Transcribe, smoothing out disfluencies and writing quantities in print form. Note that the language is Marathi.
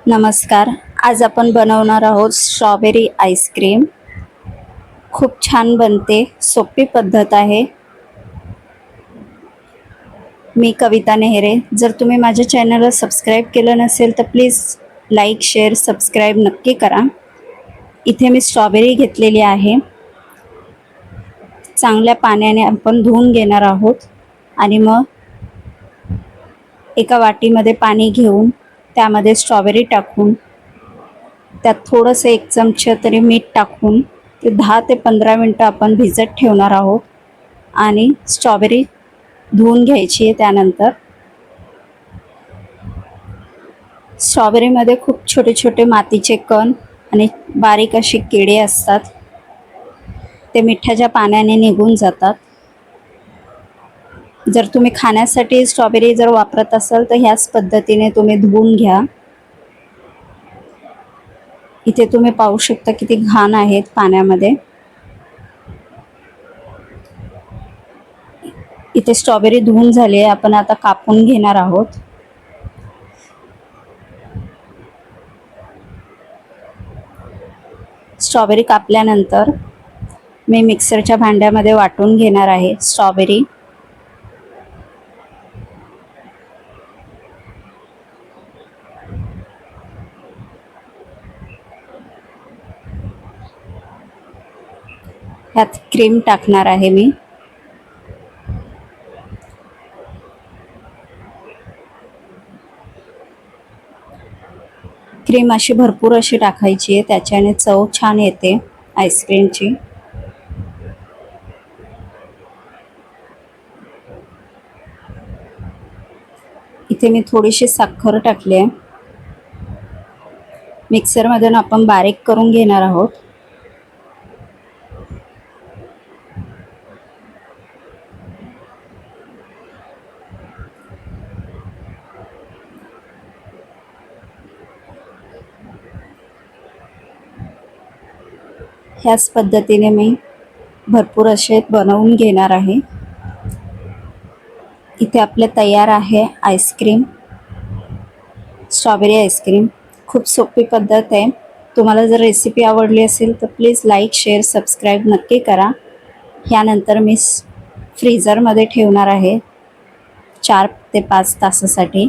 नमस्कार. आज आपण बनवणार आहोत स्ट्रॉबेरी आईस्क्रीम. खूप छान बनते, सोपी पद्धत आहे. मी कविता नेहरे. जर तुम्ही माझ्या चॅनलला सबस्क्राईब केलं नसेल तर प्लीज लाईक, शेअर, सबस्क्राईब नक्की करा. इथे मी स्ट्रॉबेरी घेतलेली आहे. चांगल्या पाण्याने आपण धुवून घेणार आहोत आणि मग एका वाटीमध्ये पाणी घेऊन त्यामध्ये स्ट्रॉबेरी टाकून त्यात थोडंसं 1 चमचा तरी मीठ टाकून ते 10 ते 15 मिनटं आपण भिजत ठेवणार आहोत आणि स्ट्रॉबेरी धुवून घ्यायची आहे. त्यानंतर स्ट्रॉबेरीमध्ये खूप छोटे छोटे मातीचे कण आणि बारीक अशी किडे असतात. ते मिठाच्या पाण्याने निघून जातात. जर तुम्ही खाण्यासाठी स्ट्रॉबेरी जर वापरत असाल तर ह्याच पद्धतीने तुम्ही धुवून घ्या. इथे तुम्ही पाहू शकता किती घाण आहेत पाण्यामध्ये. इथे स्ट्रॉबेरी धुवून झाली आहे. आपण आता कापून घेणार आहोत. स्ट्रॉबेरी कापल्यानंतर मी मिक्सरच्या भांड्यामध्ये वाटून घेणार आहे स्ट्रॉबेरी. ह्यात क्रीम टाकणार आहे मी. क्रीम अशी भरपूर अशी टाकायची आहे, त्याच्याने चव छान येते आईस्क्रीमची. इथे मी थोडीशी साखर टाकली आहे. मिक्सरमधून आपण बारीक करून घेणार आहोत. ह्याच पद्धतीने मी भरपूर असे बनवून घेणार आहे. इथे आपले तयार आहे आईस्क्रीम, स्ट्रॉबेरी आईस्क्रीम. खूप सोपी पद्धत आहे. तुम्हाला जर रेसिपी आवडली असेल तर प्लीज लाईक, शेअर, सबस्क्राईब नक्की करा. ह्यानंतर मी फ्रीझरमध्ये ठेवणार आहे 4 ते 5 तासासाठी.